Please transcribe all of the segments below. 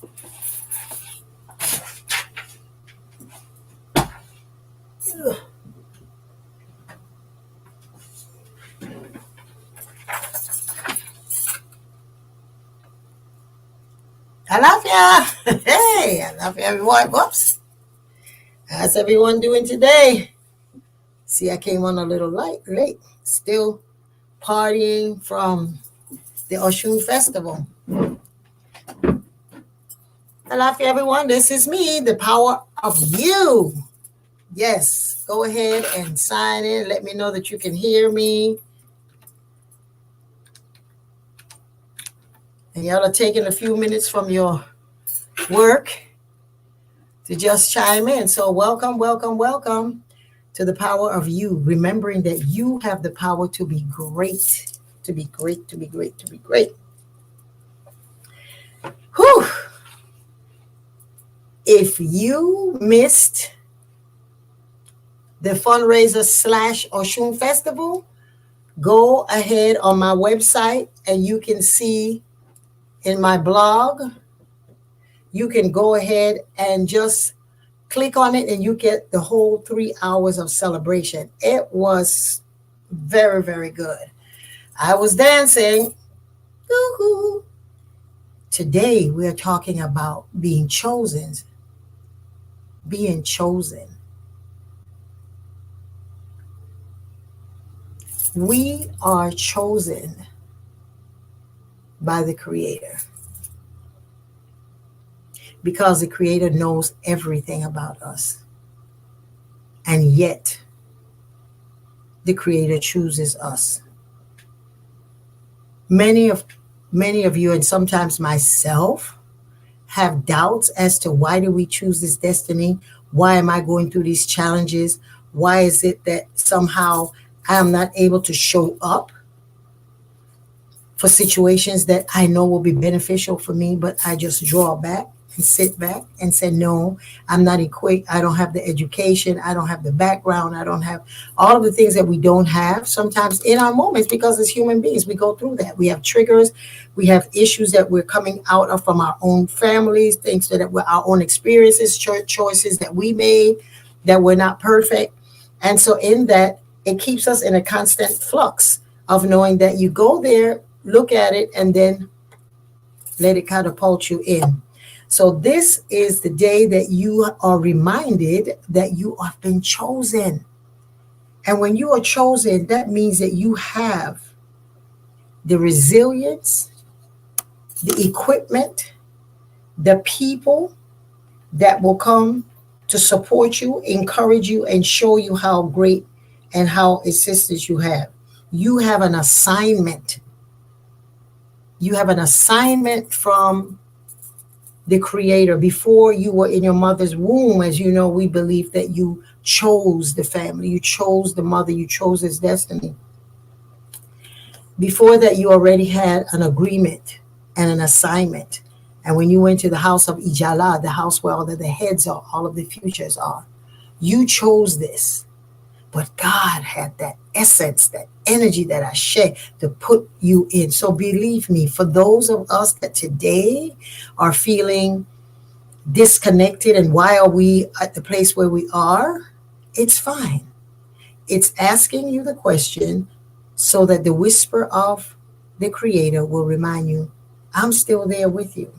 I love ya. Hey, I love you, everyone. Whoops. How's everyone doing today? See, I came on a little late. Still partying from the Oshun Festival. I love you, everyone. This is me, the power of you. Yes, go ahead and sign in. Let me know that you can hear me. And y'all are taking a few minutes from your work to just chime in. So welcome, welcome, welcome to the power of you. Remembering that you have the power to be great, to be great, to be great, to be great. Whew. If you missed the fundraiser / Oshun Festival, go ahead on my website and you can see in my blog, you can go ahead and just click on it and you get the whole 3 hours of celebration. It was very, very good. I was dancing. Woo-hoo. Today we're talking about being chosen. Being chosen. We are chosen by the Creator because the Creator knows everything about us. And yet, the Creator chooses us. Many of you, and sometimes myself, have doubts as to why do we choose this destiny? Why am I going through these challenges? Why is it that somehow I am not able to show up for situations that I know will be beneficial for me, but I just draw back and sit back and say, no, I'm not equipped. I don't have the education. I don't have the background. I don't have all of the things that we don't have sometimes in our moments, because as human beings, we go through that. We have triggers. We have issues that we're coming out of from our own families, things that were our own experiences, choices that we made that were not perfect. And so in that, it keeps us in a constant flux of knowing that you go there, look at it, and then let it catapult you in. So this is the day that you are reminded that you have been chosen. And when you are chosen, that means that you have the resilience, the equipment, the people that will come to support you, encourage you, and show you how great and how assistance you have. You have an assignment. You have an assignment from the Creator. Before you were in your mother's womb, as you know, we believe that you chose the family, you chose the mother, you chose his destiny. Before that, you already had an agreement and an assignment. And when you went to the house of Ijala, the house where all of the heads are, all of the futures are, you chose this. But God had that essence, that energy that I share to put you in. So believe me, for those of us that today are feeling disconnected and why are we at the place where we are, it's fine. It's asking you the question so that the whisper of the Creator will remind you, I'm still there with you.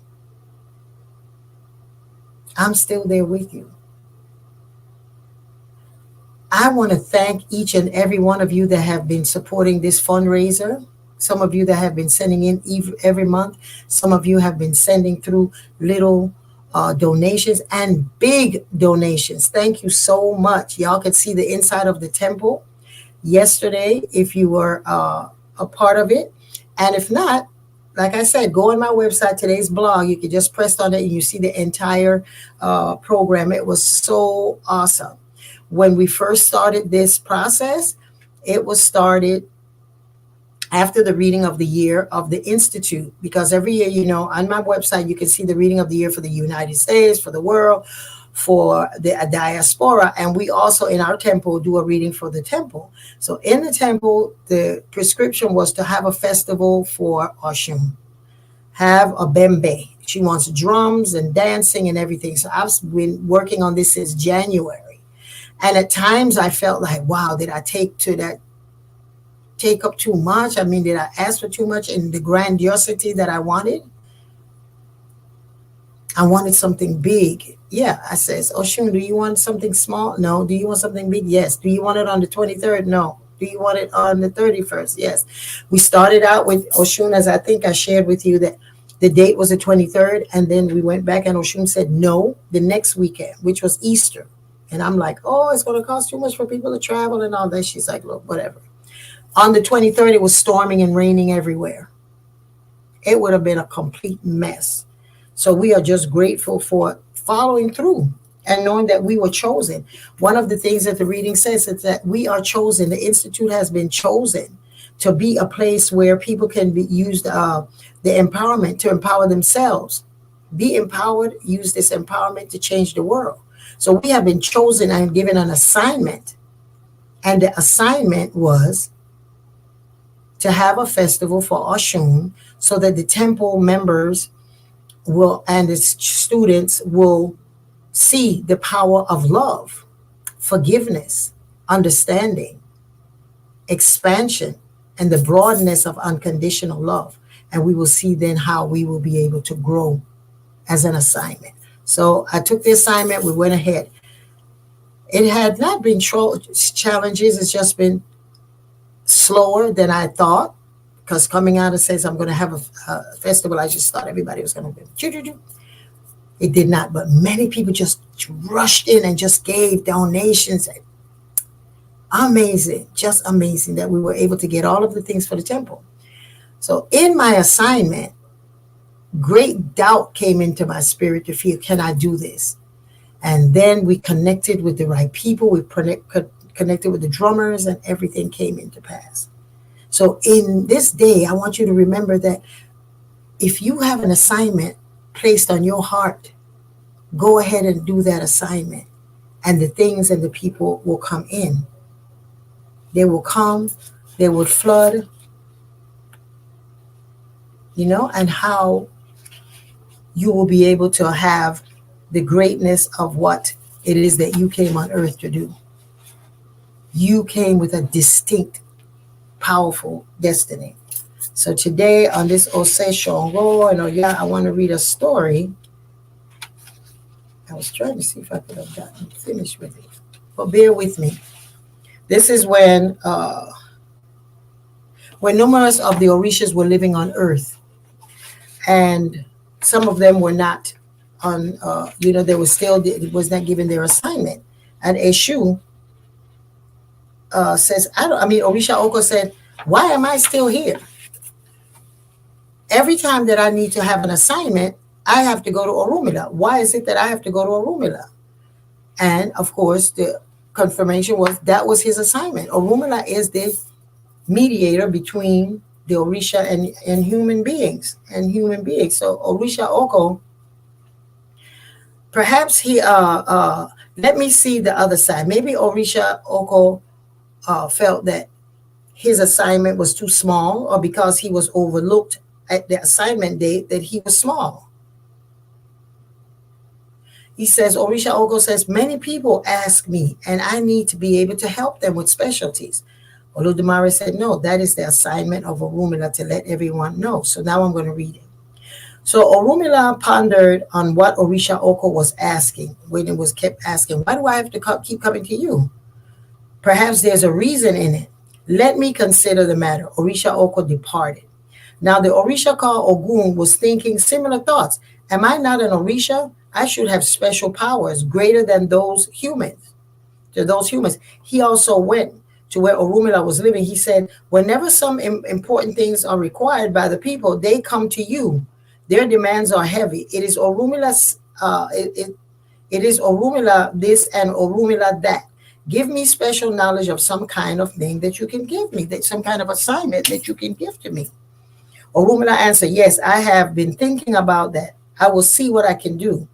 I'm still there with you. I want to thank each and every one of you that have been supporting this fundraiser. Some of you that have been sending in every month. Some of you have been sending through little donations and big donations. Thank you so much. Y'all could see the inside of the temple yesterday if you were a part of it. And if not, like I said, go on my website, today's blog. You can just press on it and you see the entire program. It was so awesome. When we first started this process, it was started after the reading of the year of the Institute, because every year, you know, on my website, you can see the reading of the year for the United States, for the world, for the diaspora. And we also in our temple do a reading for the temple. So in the temple, the prescription was to have a festival for Oshun, have a bembe, She wants drums and dancing and everything. So I've been working on this since January. And at times I felt like, wow, did I take up too much? I mean, did I ask for too much in the grandiosity that I wanted? I wanted something big. Yeah, I says, Oshun, do you want something small? No. Do you want something big? Yes. Do you want it on the 23rd? No. Do you want it on the 31st? Yes. We started out with Oshun, as I think I shared with you, that the date was the 23rd, and then we went back and Oshun said no the next weekend, which was Easter. And I'm like, oh, it's going to cost too much for people to travel and all that. She's like, look, whatever. On the 23rd, it was storming and raining everywhere. It would have been a complete mess. So we are just grateful for following through and knowing that we were chosen. One of the things that the reading says is that we are chosen. The Institute has been chosen to be a place where people can be used the empowerment to empower themselves. Be empowered, use this empowerment to change the world. So we have been chosen and given an assignment. And the assignment was to have a festival for Oshun so that the temple members will and its students will see the power of love, forgiveness, understanding, expansion, and the broadness of unconditional love. And we will see then how we will be able to grow as an assignment. So I took the assignment, we went ahead. It had not been challenges, it's just been slower than I thought. Because coming out and says I'm going to have a festival, I just thought everybody was going to be. It did not, but many people just rushed in and just gave donations. Amazing, just amazing that we were able to get all of the things for the temple. So in my assignment, great doubt came into my spirit to feel, can I do this? And then we connected with the right people. We connected with the drummers and everything came into pass. So in this day, I want you to remember that if you have an assignment placed on your heart, go ahead and do that assignment. And the things and the people will come in. They will come, they will flood, and how you will be able to have the greatness of what it is that you came on earth to do. You came with a distinct, powerful destiny. So today on this Ose Shongo and Oya, I want to read a story. I was trying to see if I could have gotten finished with it, but bear with me. This is when numerous of the Orishas were living on earth, and some of them were not on, they were still, it was not given their assignment. And Eshu says, Orisha Oko said, why am I still here? Every time that I need to have an assignment, I have to go to Orunmila. Why is it that I have to go to Orunmila? And of course, the confirmation was that was his assignment. Orunmila is the mediator between the Orisha and human beings. So Orisha Oko, perhaps he, let me see the other side. Maybe Orisha Oko felt that his assignment was too small, or because he was overlooked at the assignment date that he was small. He says, Orisha Oko says, many people ask me and I need to be able to help them with specialties. Oludumare said, no, that is the assignment of Orunmila to let everyone know. So now I'm going to read it. So Orunmila pondered on what Orisha Oko was asking when it was kept asking, why do I have to keep coming to you? Perhaps there's a reason in it. Let me consider the matter. Orisha Oko departed. Now the Orisha called Ogun was thinking similar thoughts. Am I not an Orisha? I should have special powers greater than those humans. To those humans. He also went to where Orunmila was living. He said, whenever some important things are required by the people, they come to you. Their demands are heavy. It is Orunmila's, it is Orunmila this and Orunmila that. Give me special knowledge of some kind of thing that you can give me, that some kind of assignment that you can give to me. Orunmila answered, yes, I have been thinking about that. I will see what I can do.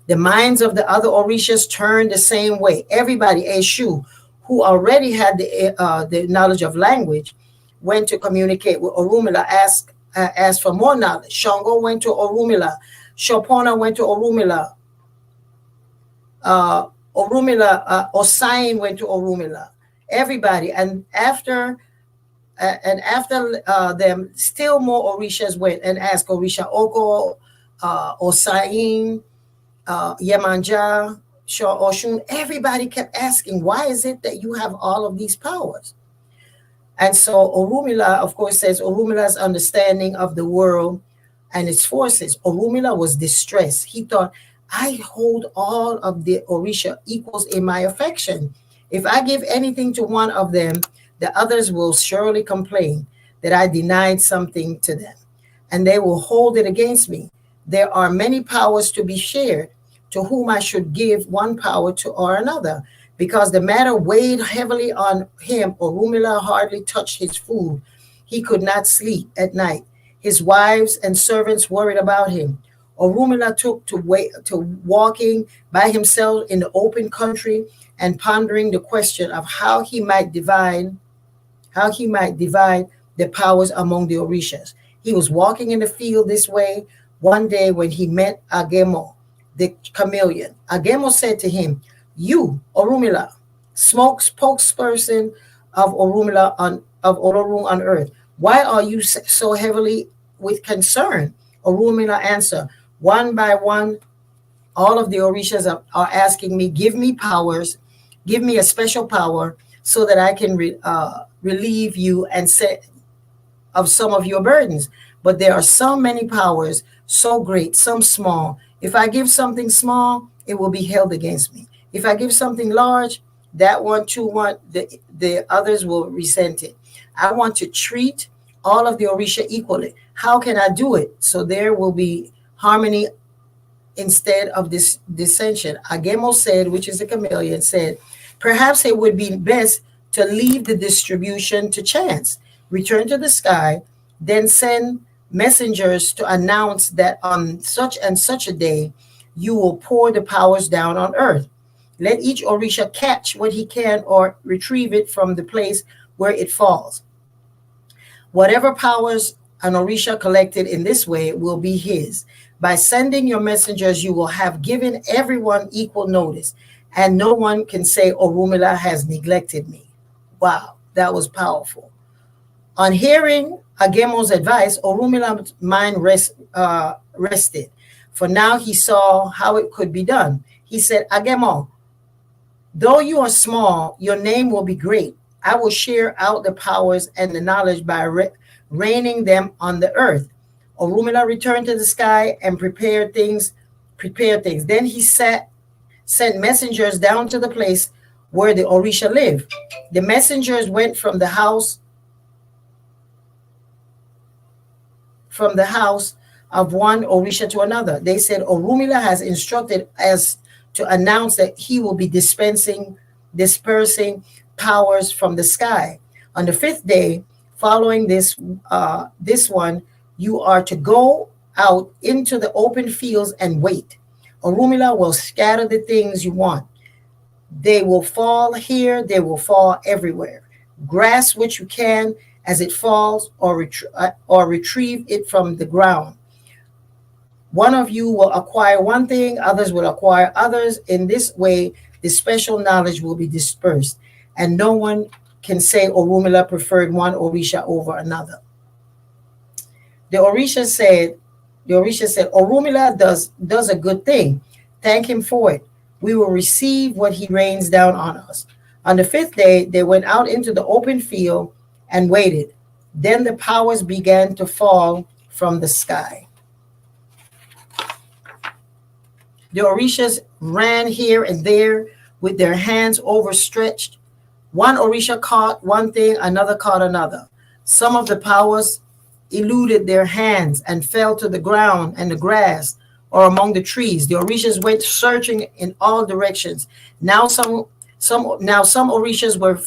The minds of the other Orishas turned the same way. Everybody, Eshu, who already had the knowledge of language, went to communicate with Orunmila, asked for more knowledge. Shango went to Orunmila Shopona went to Orumila. Osain went to Orumila. Everybody, and after them, still more Orishas went and asked Orisha Oko, Osain, Yemanja, Oshun. Everybody kept asking, why is it that you have all of these powers? And so Orumila, of course, says Orumila's understanding of the world and its forces. Orumila was distressed. He thought, I hold all of the Orisha equals in my affection. If I give anything to one of them, the others will surely complain that I denied something to them, and they will hold it against me. There are many powers to be shared. To whom I should give one power to or another. Because the matter weighed heavily on him, Orumila hardly touched his food. He could not sleep at night. His wives and servants worried about him. Orumila took to walking by himself in the open country and pondering the question of how he might divide the powers among the Orishas. He was walking in the field this way one day when he met Agemo, the chameleon. Agemo said to him, "You, Orumila, spokesperson of Ororun on earth, why are you so heavily with concern?" Orumila answered, "One by one, all of the Orishas are asking me, give me powers, give me a special power so that I can relieve you and set of some of your burdens. But there are so many powers, so great, some small. If I give something small, it will be held against me. If I give something large, that one too the others will resent it. I want to treat all of the Orisha equally. How can I do it so there will be harmony instead of this dissension?" Agemo said, which is a chameleon, said, "Perhaps it would be best to leave the distribution to chance. Return to the sky, then send messengers to announce that on such and such a day you will pour the powers down on earth. Let each Orisha catch what he can or retrieve it from the place where it falls. Whatever powers an Orisha collected in this way will be his. By sending your messengers, you will have given everyone equal notice, and no one can say Orumila has neglected me." Wow, that was powerful. On hearing Agemo's advice, Orumila's mind rested, for now he saw how it could be done. He said, "Agemo, though you are small, your name will be great. I will share out the powers and the knowledge by raining them on the earth." Orumila returned to the sky and prepared things. Then he sent messengers down to the place where the Orisha lived. The messengers went from the house of one Orisha to another. They said, "Orumila has instructed us to announce that he will be dispersing powers from the sky. On the fifth day, following this one, you are to go out into the open fields and wait. Orumila will scatter the things you want. They will fall here, they will fall everywhere. Grasp what you can as it falls, or retrieve it from the ground. One of you will acquire one thing, others will acquire others. In this way, the special knowledge will be dispersed, and no one can say Orumila preferred one Orisha over another." The Orisha said, "Orumila does a good thing. Thank him for it. We will receive what he rains down on us." On the fifth day, they went out into the open field and waited. Then the powers began to fall from the sky. The Orishas ran here and there with their hands overstretched. One Orisha caught one thing, another caught another. Some of the powers eluded their hands and fell to the ground and the grass or among the trees. The Orishas went searching in all directions. Now some Orishas were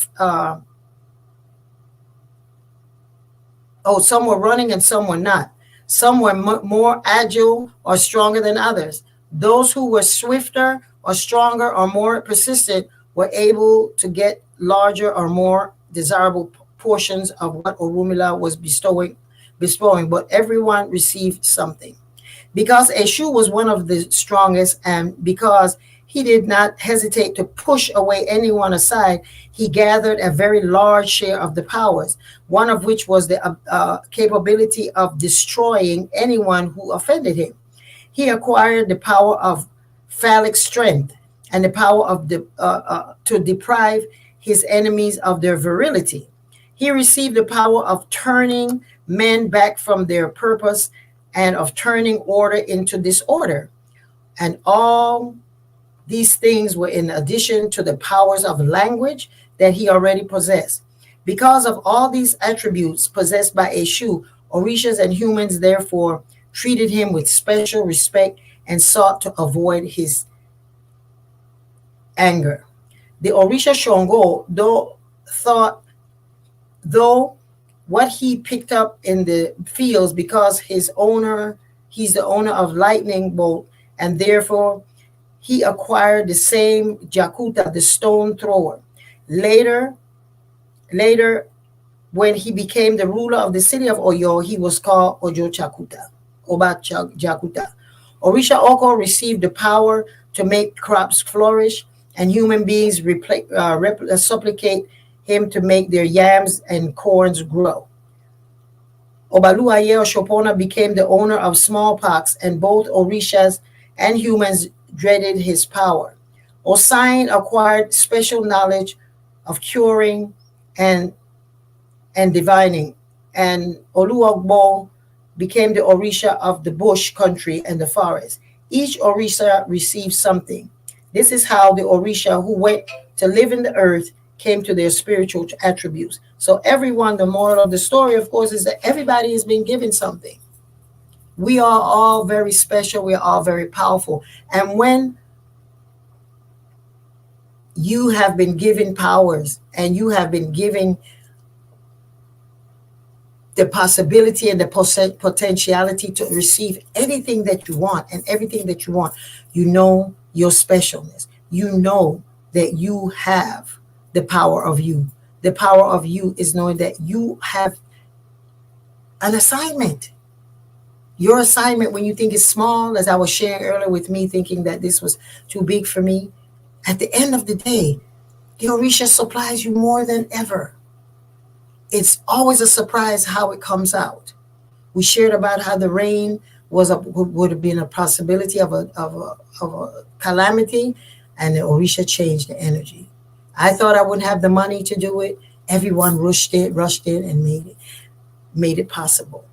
some were running and some were not. Some were more agile or stronger than others. Those who were swifter or stronger or more persistent were able to get larger or more desirable portions of what Orumila was bestowing, but everyone received something. Because Eshu was one of the strongest, and because he did not hesitate to push away anyone aside, he gathered a very large share of the powers, one of which was the capability of destroying anyone who offended him. He acquired the power of phallic strength and the power of to deprive his enemies of their virility. He received the power of turning men back from their purpose and of turning order into disorder. And all these things were in addition to the powers of language that he already possessed. Because of all these attributes possessed by Eshu, Orishas and humans therefore treated him with special respect and sought to avoid his anger. The Orisha Shongo, though what he picked up in the fields, because he's the owner of lightning bolt, and therefore he acquired the same Jakuta, the stone thrower. Later, when he became the ruler of the city of Oyo, he was called Ojo Chakuta, Oba Jakuta. Orisha Oko received the power to make crops flourish, and human beings supplicate him to make their yams and corns grow. Obaluaye Shopona became the owner of smallpox, and both Orishas and humans dreaded his power. Osain acquired special knowledge of curing and divining, and Oluogbo became the Orisha of the bush country and the forest. Each Orisha received something. This is how the Orisha who went to live in the earth came to their spiritual attributes. So everyone, the moral of the story, of course, is that everybody has been given something. We are all very special. We are all very powerful. And when you have been given powers and you have been given the possibility and the potentiality to receive anything that you want and everything that you want, you know your specialness. You know that you have the power of you. The power of you is knowing that you have an assignment. Your assignment, when you think it's small, as I was sharing earlier with me, thinking that this was too big for me, at the end of the day, the Orisha supplies you more than ever. It's always a surprise how it comes out. We shared about how the rain would have been a possibility of a calamity, and the Orisha changed the energy. I thought I wouldn't have the money to do it. Everyone rushed in and made it possible.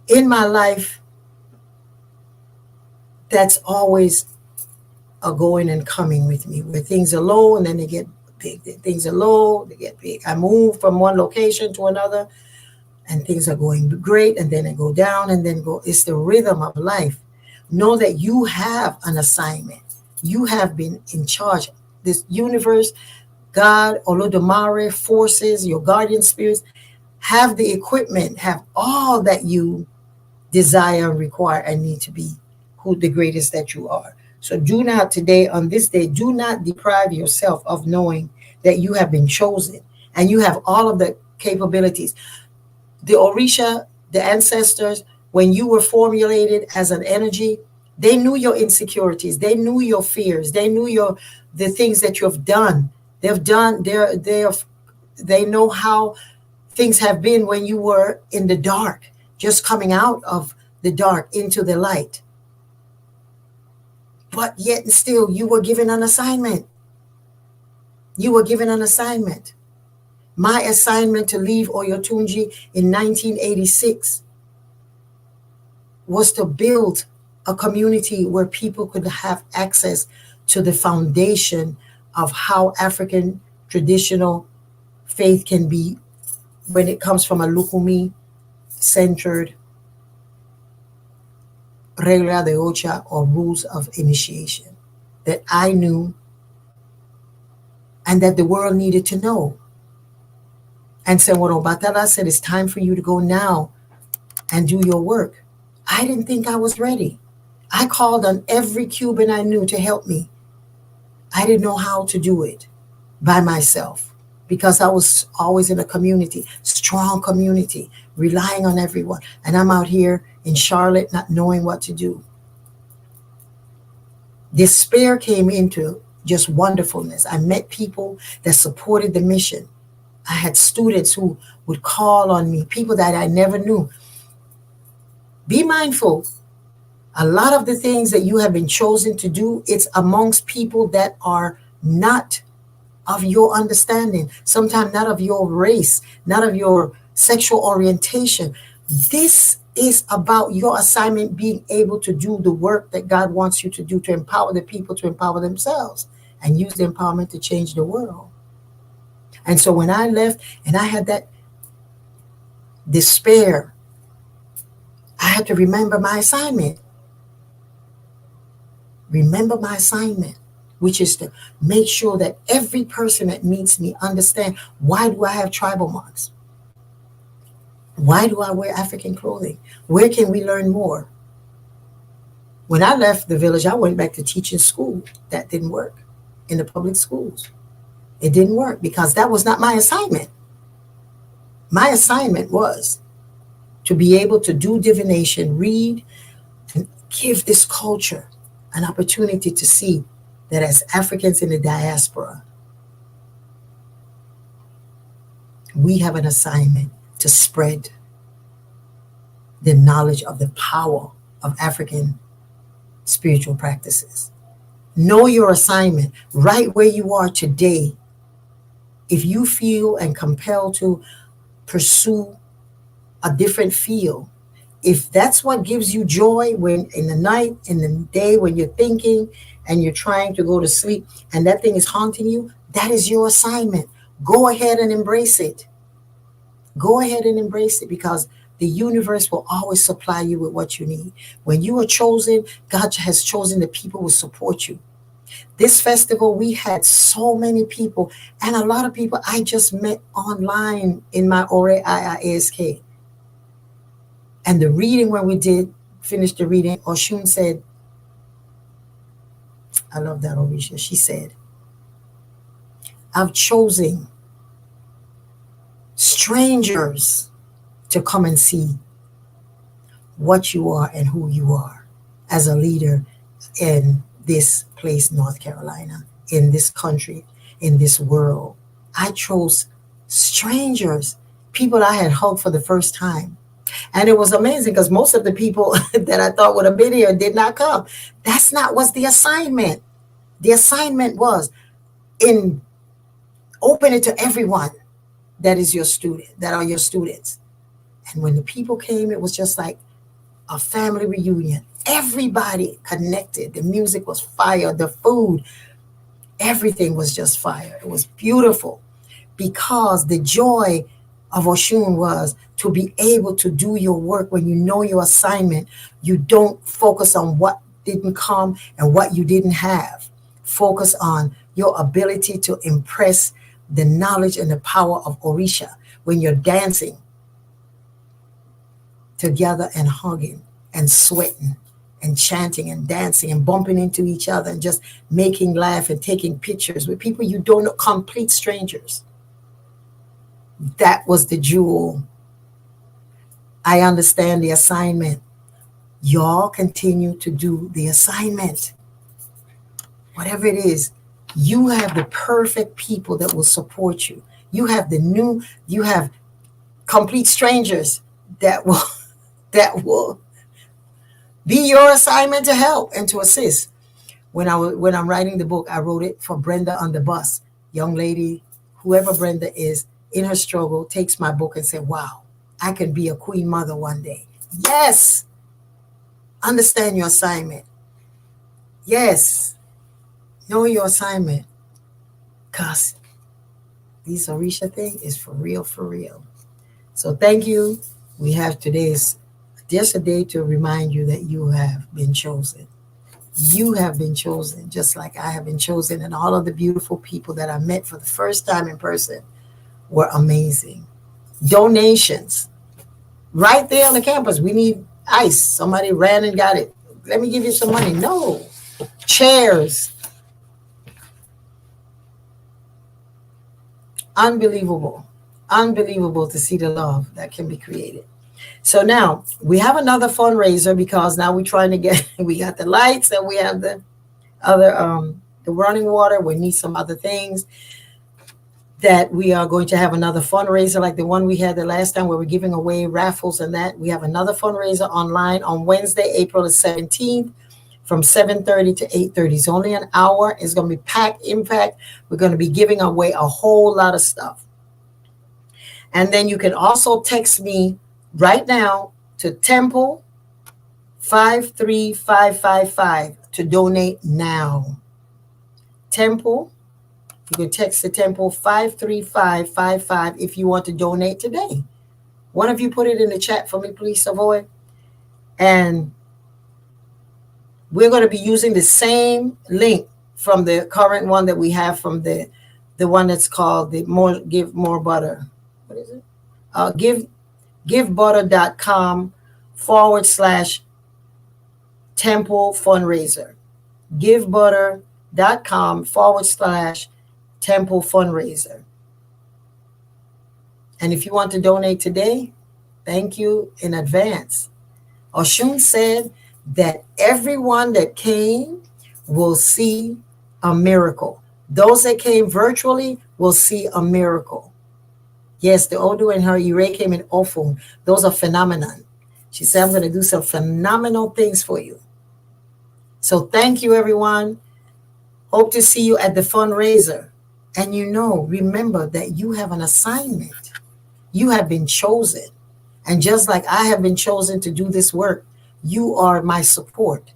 In my life, that's always a going and coming with me, where things are low and then they get big. Things are low, they get big. I move from one location to another and things are going great, and then they go down and then go. It's the rhythm of life. Know that you have an assignment. You have been in charge. This universe, God, Olodumare, forces, your guardian spirits have the equipment, have all that you desire and require and need to be who the greatest that you are. So do not today, on this day, do not deprive yourself of knowing that you have been chosen and you have all of the capabilities. The Orisha, the ancestors, when you were formulated as an energy, they knew your insecurities. They knew your fears. They knew the things that you have done. They know how things have been when you were in the dark, just coming out of the dark into the light. But yet and still, you were given an assignment. You were given an assignment. My assignment to leave Oyotunji in 1986 was to build a community where people could have access to the foundation of how African traditional faith can be when it comes from a Lukumi-centered regla de ocha, or rules of initiation, that I knew and that the world needed to know. And so when Obatala said, it's time for you to go now and do your work, I didn't think I was ready. I called on every Cuban I knew to help me. I didn't know how to do it by myself because I was always in a community, strong community, relying on everyone. And I'm out here in Charlotte, not knowing what to do. Despair came into just wonderfulness. I met people that supported the mission. I had students who would call on me, people that I never knew. Be mindful. A lot of the things that you have been chosen to do, it's amongst people that are not of your understanding, sometimes not of your race, not of your sexual orientation. This is about your assignment being able to do the work that God wants you to do, to empower the people to empower themselves and use the empowerment to change the world. And so when I left and I had that despair, I had to remember my assignment. Remember my assignment, which is to make sure that every person that meets me understand, why do I have tribal marks? Why do I wear African clothing? Where can we learn more? When I left the village, I went back to teaching school. That didn't work in the public schools. It didn't work because that was not my assignment. My assignment was to be able to do divination, read, and give this culture an opportunity to see that as Africans in the diaspora, we have an assignment to spread the knowledge of the power of African spiritual practices. Know your assignment right where you are today. If you feel and compelled to pursue a different field, if that's what gives you joy, when in the night, in the day, when you're thinking and you're trying to go to sleep and that thing is haunting you, that is your assignment. Go ahead and embrace it. Go ahead and embrace it, because the universe will always supply you with what you need. When you are chosen, God has chosen the people who support you. This festival, we had so many people, and a lot of people I just met online in my Ore IIASK. And the reading, when we did finish the reading, Oshun said, I love that, Orisha. She said, I've chosen strangers to come and see what you are and who you are as a leader in this place, North Carolina, in this country, in this world. I chose strangers, people I had hugged for the first time. And it was amazing because most of the people that I thought would have been here did not come. That's not what's the assignment. The assignment was in open it to everyone that is your student, that are your students. And when the people came, it was just like a family reunion. Everybody connected. The music was fire, the food, everything was just fire. It was beautiful, because the joy of Oshun was to be able to do your work. When you know your assignment, you don't focus on what didn't come and what you didn't have. Focus on your ability to impress the knowledge and the power of Orisha when you're dancing together and hugging and sweating and chanting and dancing and bumping into each other and just making laugh and taking pictures with people you don't know, complete strangers. That was the jewel. I understand the assignment. Y'all continue to do the assignment. Whatever it is, you have the perfect people that will support you. You have complete strangers that will be your assignment to help and to assist. When I'm writing the book, I wrote it for Brenda on the bus. Young lady, whoever Brenda is, in her struggle, takes my book and said, wow, I can be a queen mother one day. Yes. Understand your assignment. Yes. Know your assignment. Because this Orisha thing is for real, for real. So thank you. We have today's just a day to remind you that you have been chosen. You have been chosen, just like I have been chosen. And all of the beautiful people that I met for the first time in person were amazing. Donations. Right there on the campus. We need ice. Somebody ran and got it. Let me give you some money. No. Chairs. Unbelievable. Unbelievable to see the love that can be created. So now we have another fundraiser because now we're trying to get, we got the lights and we have the other, the running water. We need some other things that we are going to have another fundraiser like the one we had the last time where we're giving away raffles and that. We have another fundraiser online on Wednesday, April the 17th from 7:30 to 8:30. It's only an hour. It's going to be packed impact. We're going to be giving away a whole lot of stuff. And then you can also text me right now to Temple 53555 to donate now. Temple, you can text the Temple 53555 if you want to donate today. One of you put it in the chat for me, please, Savoy. And we're going to be using the same link from the current one that we have from the one that's called the Give More Butter. What is it? givebutter.com/temple fundraiser. givebutter.com/temple fundraiser. And if you want to donate today, thank you in advance. Oshun said that everyone that came will see a miracle. Those that came virtually will see a miracle. Yes, the Odu and her Ire came in Ofun. Those are phenomenon. She said, I'm going to do some phenomenal things for you. So thank you, everyone. Hope to see you at the fundraiser. And remember that you have an assignment. You have been chosen. And just like I have been chosen to do this work, you are my support.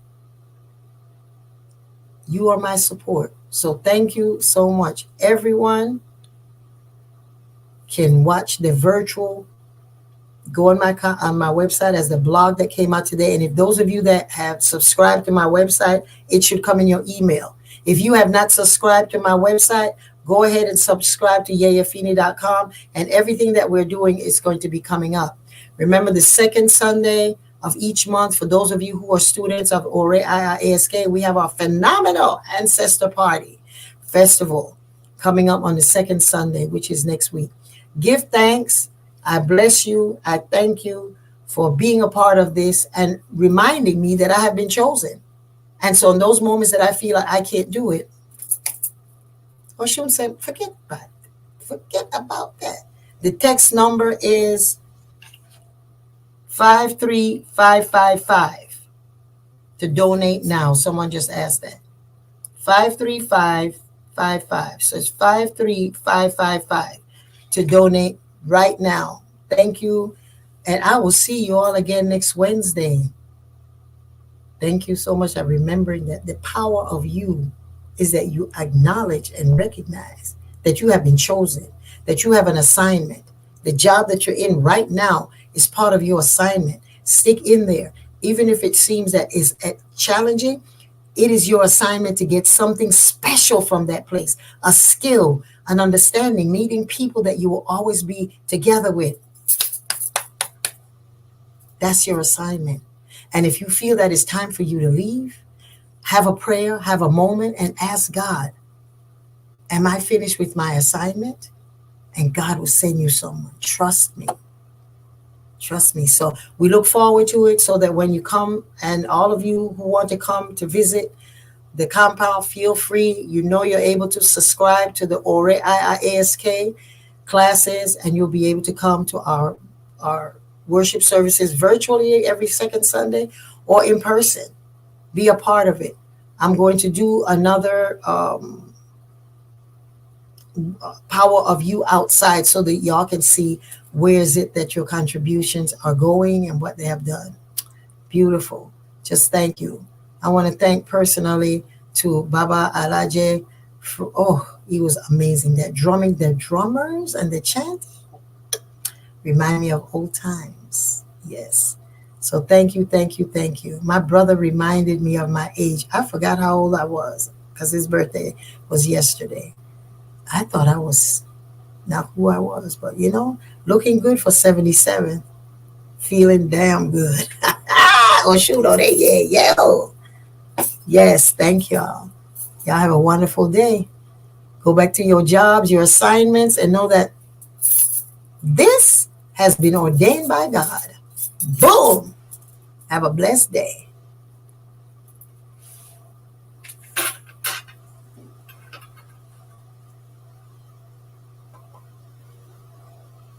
You are my support. So thank you so much. Everyone can watch the virtual. Go on my website as the blog that came out today. And if those of you that have subscribed to my website, it should come in your email. If you have not subscribed to my website, go ahead and subscribe to yeyefini.com, and everything that we're doing is going to be coming up. Remember, the second Sunday of each month, for those of you who are students of Ore IIASK, we have our phenomenal Ancestor Party Festival coming up on the second Sunday, which is next week. Give thanks. I bless you. I thank you for being a part of this and reminding me that I have been chosen. And so in those moments that I feel like I can't do it, Oshun said, forget about it. Forget about that. The text number is 53555 to donate now. Someone just asked that. 53555. So it's 53555 to donate right now. Thank you. And I will see you all again next Wednesday. Thank you so much for remembering that the power of you is that you acknowledge and recognize that you have been chosen, that you have an assignment. The job that you're in right now is part of your assignment. Stick in there. Even if it seems that it's challenging, it is your assignment to get something special from that place, a skill, an understanding, meeting people that you will always be together with. That's your assignment. And if you feel that it's time for you to leave, have a prayer, have a moment, and ask God, am I finished with my assignment? And God will send you someone. Trust me. Trust me. So we look forward to it so that when you come, and all of you who want to come to visit the compound, feel free. You're able to subscribe to the Ore IIASK classes, and you'll be able to come to our worship services virtually every second Sunday or in person. Be a part of it. I'm going to do another power of you outside so that y'all can see where is it that your contributions are going and what they have done. Beautiful. Just thank you. I want to thank personally to Baba Alaje. He was amazing. That drumming, the drummers and the chanting remind me of old times. Yes. So thank you, thank you, thank you. My brother reminded me of my age. I forgot how old I was because his birthday was yesterday. I thought I was not who I was, but looking good for 77. Feeling damn good. Yeah. Yes, thank y'all. Y'all have a wonderful day. Go back to your jobs, your assignments, and know that this has been ordained by God. Boom. Have a blessed day.